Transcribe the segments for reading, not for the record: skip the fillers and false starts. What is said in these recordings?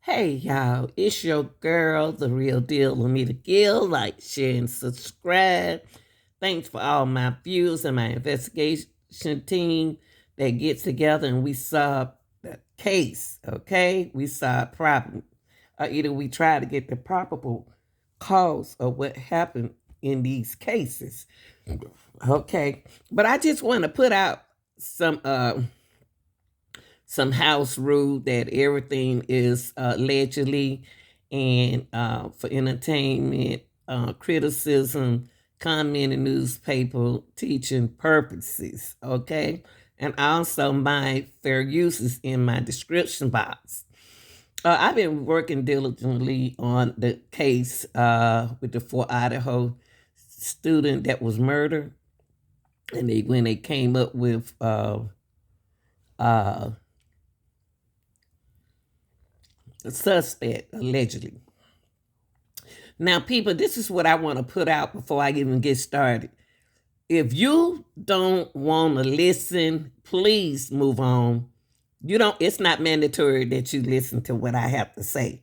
Hey y'all, it's your girl, the real deal, Lamita Gill. Like, share, and subscribe. Thanks for all my viewers and my investigation team that gets together and we solve the case, okay? We solve problem. Or either we try to get the probable cause of what happened in these cases. Okay. But I just want to put out some house rule that everything is allegedly and for entertainment, criticism, comment in newspaper, teaching purposes, okay? And also my fair uses in my description box. I've been working diligently on the case with the four Idaho student that was murdered. And when they came up with uh, a suspect, allegedly. Now, people, this is what I want to put out before I even get started. If you don't want to listen, please move on. It's not mandatory that you listen to what I have to say.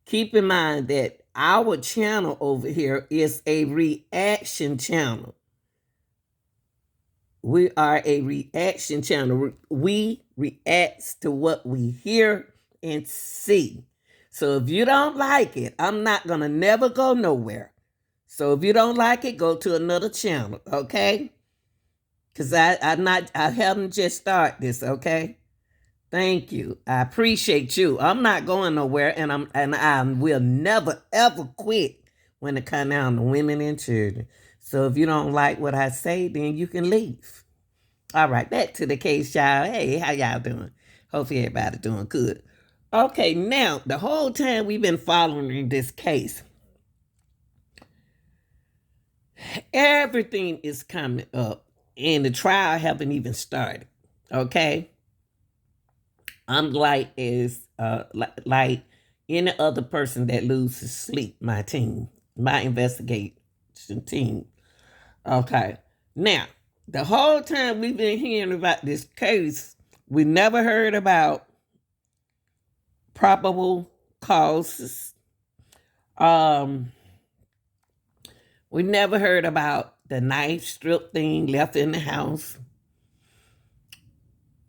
Keep in mind that our channel over here is a reaction channel. We are a reaction channel. We react to what we hear and see. So if you don't like it, I'm not going to never go nowhere. So if you don't like it, go to another channel, okay? Because I haven't just started this, okay? Thank you. I appreciate you. I'm not going nowhere, and I will never ever quit when it comes down to women and children. So if you don't like what I say, then you can leave. All right, back to the case, y'all. Hey, how y'all doing? Hopefully everybody doing good. Okay, now, the whole time we've been following this case, everything is coming up, and the trial haven't even started, okay? I'm like like any other person that loses sleep, my team, my investigation team. Okay, now, the whole time we've been hearing about this case, we never heard about probable causes. Um, we never heard about the knife strip thing left in the house.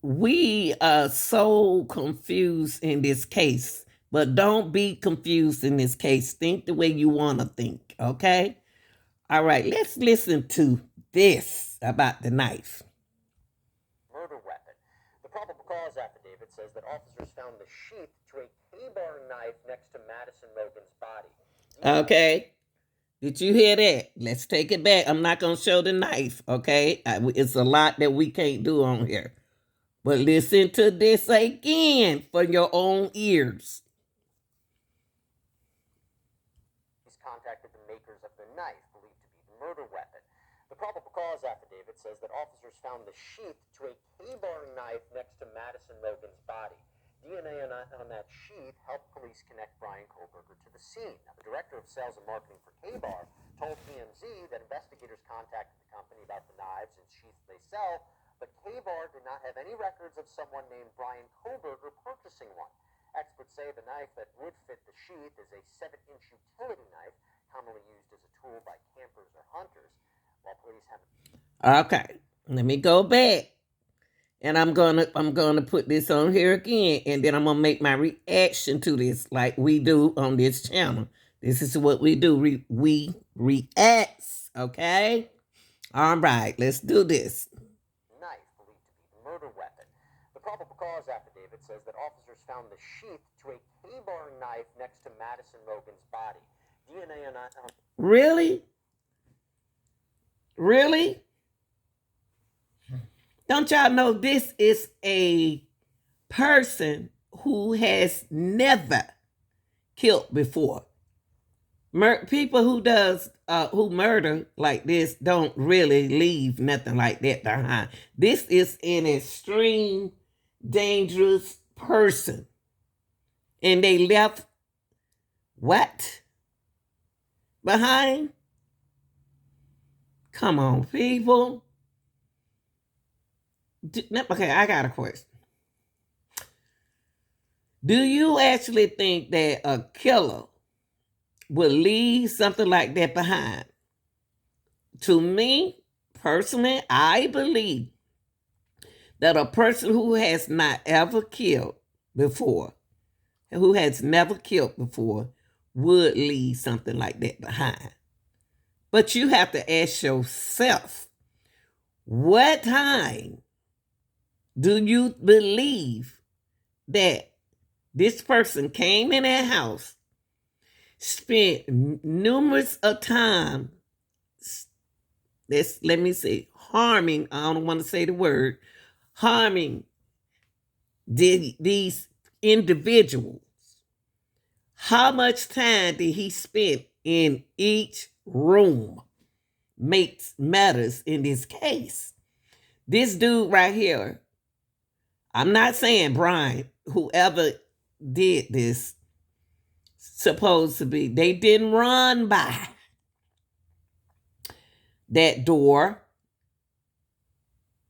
We are so confused in this case, but don't be confused in this case. Think the way you want to think, okay? All right, let's listen to this about the knife. Murder weapon. The probable cause affidavit says that officers found the sheath to a K-bar knife next to Madison Mogan's body. Okay. Did you hear that? Let's take it back. I'm not going to show the knife, okay? It's a lot that we can't do on here. But listen to this again for your own ears. He's contacted the makers of the knife, believed to be the murder weapon. The probable cause affidavit says that officers found the sheath to a K-bar knife next to Madison Mogan's body. DNA on that sheath helped police connect Bryan Kohberger to the scene. Now, the director of sales and marketing for K-bar told TMZ that investigators contacted the company about the knives and sheaths they sell, but K-bar did not have any records of someone named Bryan Kohberger purchasing one. Experts say the knife that would fit the sheath is a 7-inch utility knife, commonly used as a tool by campers or hunters. While police haven't. Okay, let me go back. And I'm gonna put this on here again, and then I'm gonna make my reaction to this like we do on this channel. This is what we do. We react, okay? All right, let's do this. Knife believed to be the murder weapon. The probable cause affidavit says that officers found the sheath to a K-bar knife next to Madison Mogan's body. DNA on. Really? Really? Don't y'all know this is a person who has never killed before? People who murder like this don't really leave nothing like that behind. This is an extreme dangerous person, and they left what behind? Come on, people. Okay, I got a question. Do you actually think that a killer would leave something like that behind? To me, personally, I believe that a person who has not ever killed before, who has never killed before, would leave something like that behind. But you have to ask yourself, what time do you believe that this person came in that house, spent numerous of time, let me say, harming, I don't want to say the word, harming these individuals? How much time did he spend in each room? Matters in this case. This dude right here, I'm not saying Bryan, whoever did this, supposed to be, they didn't run by that door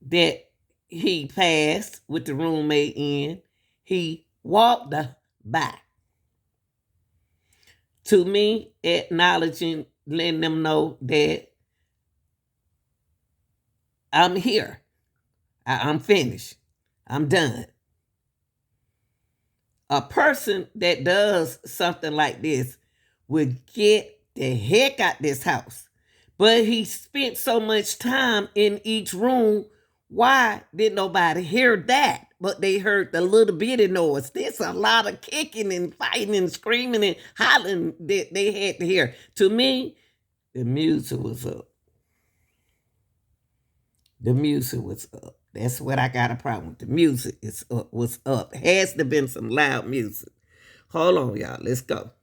that he passed with the roommate in. He walked by. To me, acknowledging, letting them know that I'm here. I'm finished. I'm done. A person that does something like this would get the heck out this house. But he spent so much time in each room. Why did nobody hear that? But they heard the little bitty noise. There's a lot of kicking and fighting and screaming and hollering that they had to hear. To me, the music was up. The music was up. That's what I got a problem with. The music was up. Has to been some loud music. Hold on, y'all. Let's go.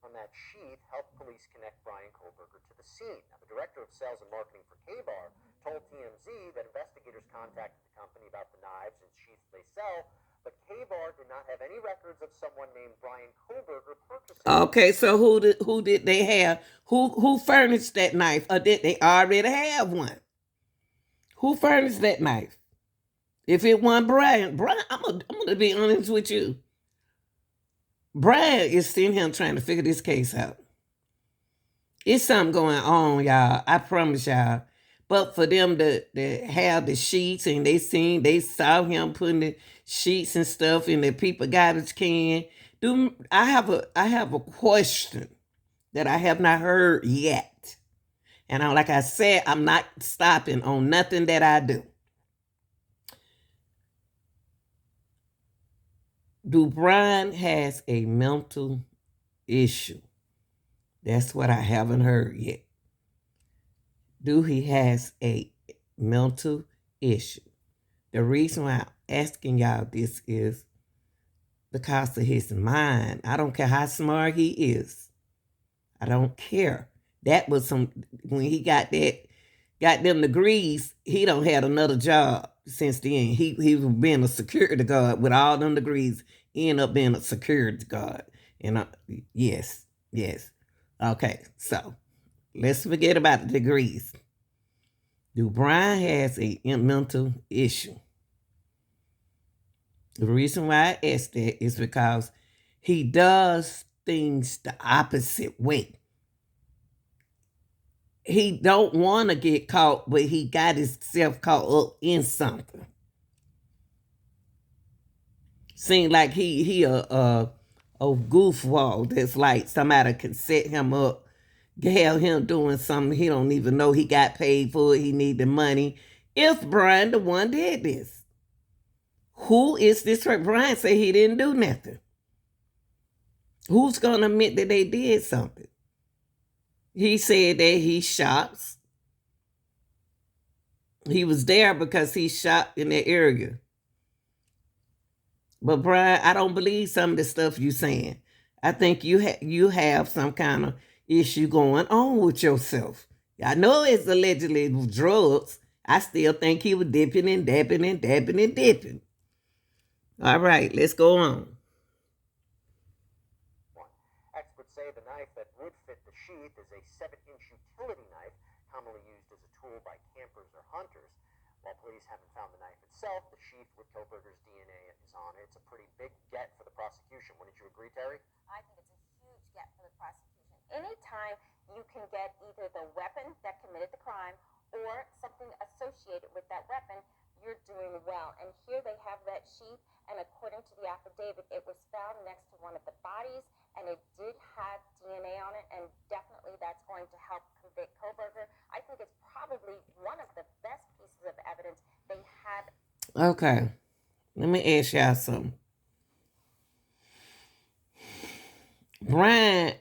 On that sheet helped police connect Bryan Kohberger to the scene. Now, the director of sales and marketing for K-Bar told TMZ that investigators contacted the company about the knives and sheaths they sell, but K-Bar did not have any records of someone named Bryan Kohberger purchasing. Okay, so who did they have? Who furnished that knife? Or did they already have one? Who furnished that knife? If it wasn't Bryan, I'm gonna be honest with you. Bryan is sitting here trying to figure this case out. It's something going on, y'all. I promise y'all. But for them to have the sheets and they saw him putting the sheets and stuff in the people garbage can. I have a question that I have not heard yet. And like I said, I'm not stopping on nothing that I do. Do Bryan has a mental issue? That's what I haven't heard yet. Do he has a mental issue? The reason why I'm asking y'all this is because of his mind. I don't care how smart he is. I don't care. That was when he got them degrees, he don't had another job since then. He was being a security guard with all them degrees, end up being a security guard. And yes. Okay, so let's forget about the degrees. Do Bryan has a mental issue? The reason why I ask that is because he does things the opposite way. He don't want to get caught, but he got himself caught up in something. Seems like he a goofball that's like somebody can set him up, have him doing something he don't even know he got paid for it, he need the money. If Bryan the one did this, who is this? Bryan say he didn't do nothing. Who's going to admit that they did something? He said that he shops. He was there because he shopped in that area. But Bryan, I don't believe some of the stuff you saying. I think you have some kind of issue going on with yourself. I know it's allegedly drugs. I still think he was dipping and dabbing and dabbing and dipping. All right, let's go on. Experts say the knife that would fit the sheath is a 7-inch utility knife, commonly used as a tool by campers or hunters. While police haven't found the knife itself, the sheath with Kohberger's DNA is on it. It's a pretty big get for the prosecution. Wouldn't you agree, Terry? I think it's a huge get for the prosecution. Anytime you can get either the weapon that committed the crime or something associated with that weapon, you're doing well. And here they have that sheath, and according to the affidavit, it was found next to one of the bodies, and it did have DNA on it, and definitely that's going to help convict Kohberger. I think it's probably one of the best pieces of evidence they have. Okay, let me ask y'all something. Bryan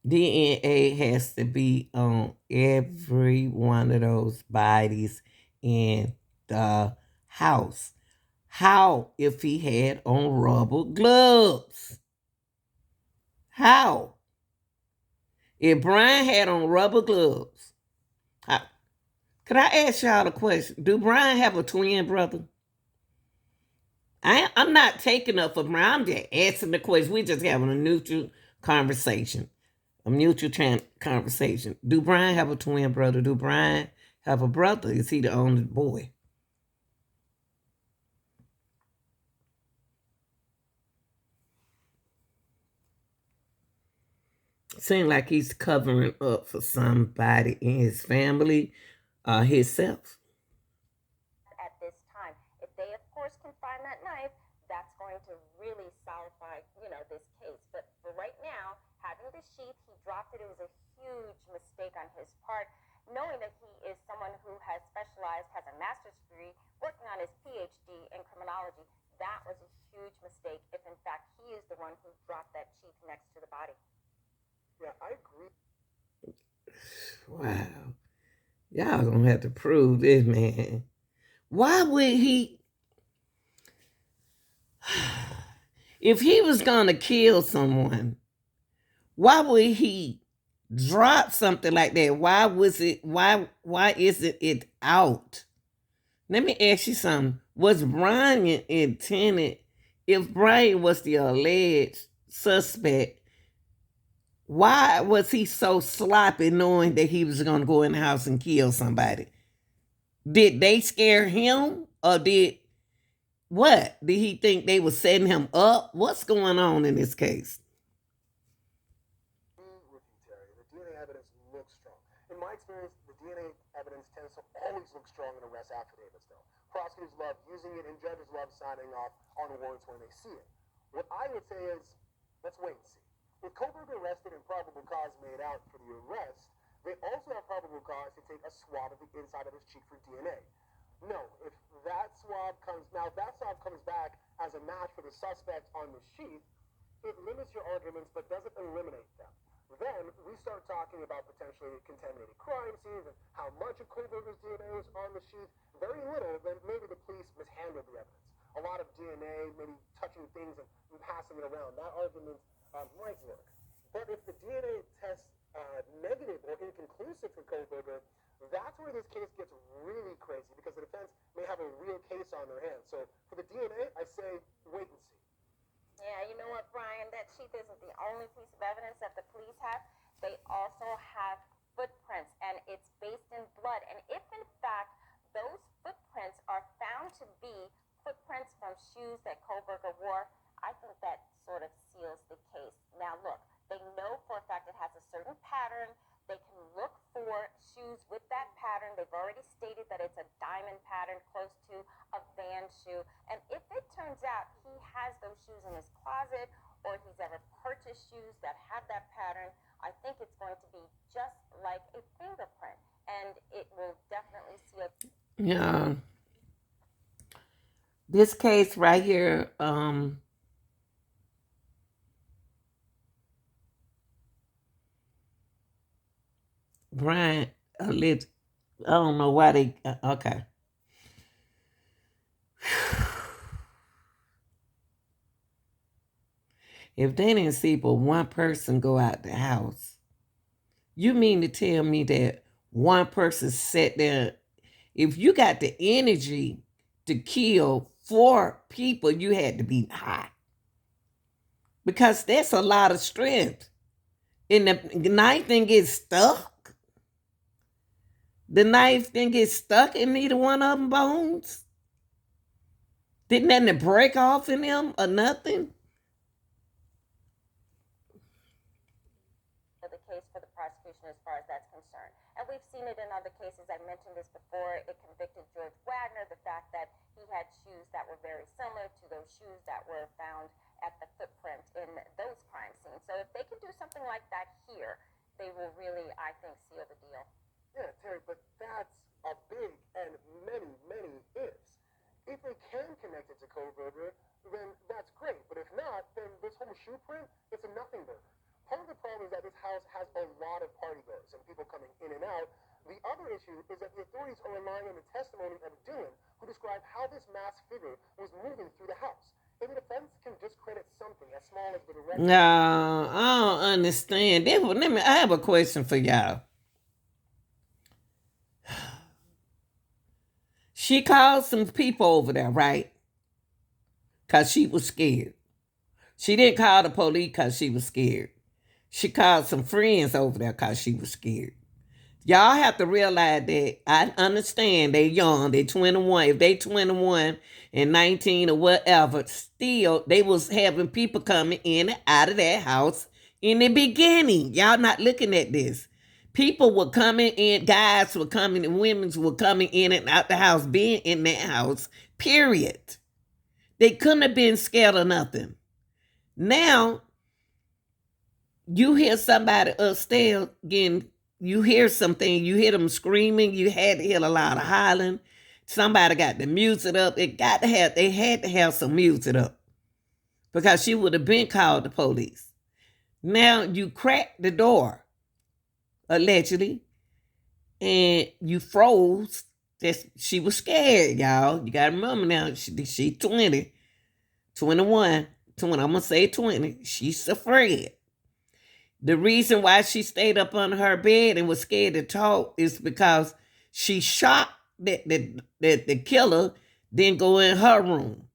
DNA has to be on every one of those bodies in the house. How if he had on rubber gloves? How? If Bryan had on rubber gloves, how? Could I ask y'all a question? Do Bryan have a twin brother? I'm not taking up for Bryan. I'm just asking the question. We're just having a neutral conversation. Conversation. Do Bryan have a twin brother? Do Bryan have a brother? Is he the only boy? Seems like he's covering up for somebody in his family, himself. At this time, if they of course can find that knife, that's going to really solidify, this case. But for right now, having the sheath, he dropped it. It was a huge mistake on his part, knowing that he is someone who has specialized, has a master's degree, working on his PhD in criminology. That was a huge mistake if in fact he is the one who dropped that sheath next to the body. Yeah, I agree. Wow. Y'all gonna have to prove this, man. Why would he? If he was gonna kill someone, why would he drop something like that? Why isn't it out? Let me ask you something. Was Bryan intended, if Bryan was the alleged suspect, why was he so sloppy knowing that he was going to go in the house and kill somebody? Did they scare him, or did he think they were setting him up? What's going on in this case? With you, Terry. The DNA evidence looks strong. In my experience, the DNA evidence tends to always look strong in arrest affidavits, though. Prosecutors love using it, and judges love signing off on warrants when they see it. What I would say is, let's wait and see. With Kohberger arrested and probable cause made out for the arrest, they also have probable cause to take a swab of the inside of his cheek for DNA. No, if that swab comes back as a match for the suspect on the sheath, it limits your arguments but doesn't eliminate them. Then we start talking about potentially contaminated crime scenes and how much of Kohberger's DNA is on the sheath. Very little, then maybe the police mishandled the evidence. A lot of DNA, maybe touching things and passing it around. That argument might work. But if the DNA tests negative or inconclusive for Kohberger, that's where this case gets really crazy because the defense may have a real case on their hands. So for the DNA, I say wait and see. Yeah, you know what, Bryan? That sheath isn't the only piece of evidence that the police have. They also have footprints, and it's based in blood. And if in fact those footprints are found to be footprints from shoes that Kohberger wore, I think that sort of seals the case. Now look, they know for a fact it has a certain pattern. They can look for shoes with that pattern. They've already stated that it's a diamond pattern close to a Van shoe. And if it turns out he has those shoes in his closet or he's ever purchased shoes that have that pattern, I think it's going to be just like a fingerprint. And it will definitely seal. Yeah. This case right here, Bryan, I don't know why they, okay. If they didn't see but one person go out the house, you mean to tell me that one person sat there? If you got the energy to kill 4 people, you had to be high. Because that's a lot of strength. And the knife thing gets stuck. The knife didn't get stuck in either one of them bones? Didn't nothing break off in them or nothing? The case for the prosecution as far as that's concerned. And we've seen it in other cases. I mentioned this before. It convicted George Wagner, the fact that he had shoes that were very similar to those shoes that were found at the footprint in those crime scenes. So if they can do something like that here, they will really, I think, seal the deal. Yeah, Terry, but that's a big and many, many ifs. If they can connect it to Kohberger, then that's great. But if not, then this whole shoe print is a nothing burger. Part of the problem is that this house has a lot of partygoers and people coming in and out. The other issue is that the authorities are relying on the testimony of Dylan, who described how this masked figure was moving through the house. If the defense can discredit something as small as the direct... No, I don't understand. I have a question for y'all. She called some people over there, right? Because she was scared. She didn't call the police because she was scared. She called some friends over there because she was scared. Y'all have to realize that I understand they young, they 21. If they 21 and 19 or whatever, still they was having people coming in and out of that house in the beginning. Y'all not looking at this. People were coming in, guys were coming, and women were coming in and out the house, being in that house, period. They couldn't have been scared of nothing. Now, you hear somebody upstairs again, you hear something, you hear them screaming, you had to hear a lot of hollering. Somebody got the music up. They had to have some music up. Because she would have been called the police. Now you cracked the door, allegedly, and you froze. She was scared, y'all. You gotta remember now, she 20, 21, 20, I'm gonna say 20. She's afraid. The reason why she stayed up on her bed and was scared to talk is because she shocked that the killer didn't go in her room.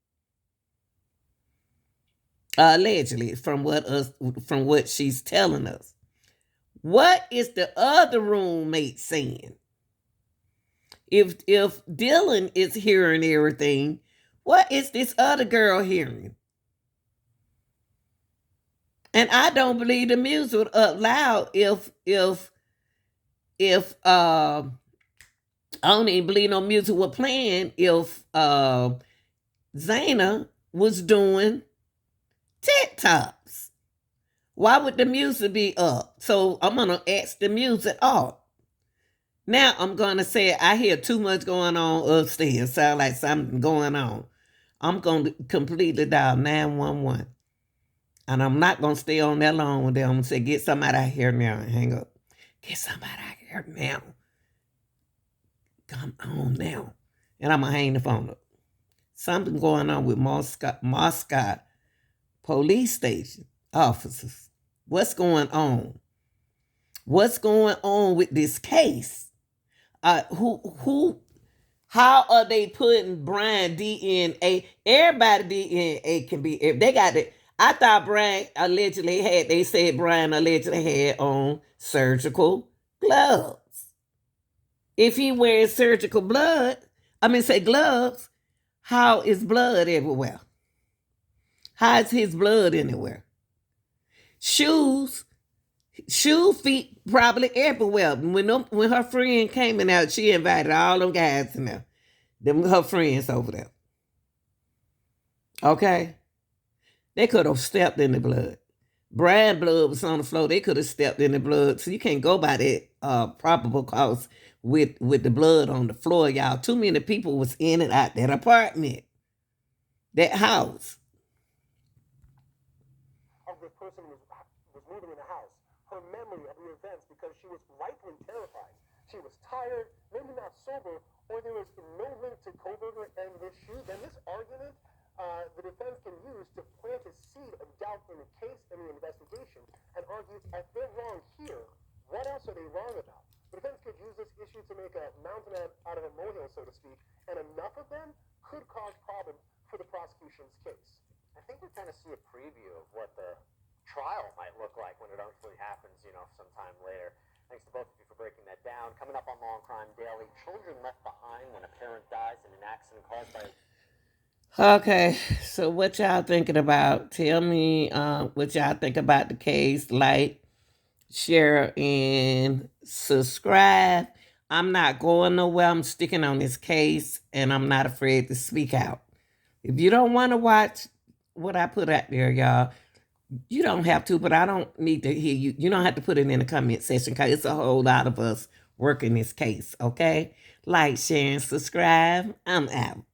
Allegedly, from what she's telling us. What is the other roommate saying? If Dylan is hearing everything, what is this other girl hearing? And I don't believe the music was up loud if I don't even believe no music was playing if Zana was doing TikToks. Why would the music be up? So I'm gonna ask the music off. Now I'm gonna say I hear too much going on upstairs. Sound like something going on. I'm gonna completely dial 911. And I'm not going to stay on that long with them. I'm going to say, get somebody out here now and hang up. Get somebody out here now. Come on now. And I'm going to hang the phone up. Something going on with Moscow police station officers. What's going on? What's going on with this case? How are they putting Bryan DNA? Everybody DNA can be, if they got it. I thought Bryan allegedly had on surgical gloves. If he wears surgical gloves, how is blood everywhere? How is his blood anywhere? Shoes, feet probably everywhere. When her friend came in out, she invited all them guys in there. Her friends over there. Okay? They could have stepped in the blood. Bryan blood was on the floor. They could have stepped in the blood. So you can't go by that probable cause with the blood on the floor, y'all. Too many people was in and out that apartment, that house. Of the person who was moving in the house, her memory of the events, because she was rightfully terrified. She was tired, maybe not sober, or there was no link to Kohberger and this shoe. Then this argument, the defense can use to plant a seed of doubt in the case and the investigation and argue if they're wrong here, what else are they wrong about? The defense could use this issue to make a mountain out of a molehill, so to speak, and enough of them could cause problems for the prosecution's case. I think we kind of see a preview of what the trial might look like when it actually happens, sometime later. Thanks to both of you for breaking that down. Coming up on Long Crime Daily, children left behind when a parent dies in an accident caused by... Okay, so what y'all thinking about? Tell me what y'all think about the case. Like, share, and subscribe. I'm not going nowhere. I'm sticking on this case, and I'm not afraid to speak out. If you don't want to watch what I put out there, y'all, you don't have to, but I don't need to hear you. You don't have to put it in the comment section because it's a whole lot of us working this case, okay? Like, share, and subscribe. I'm out.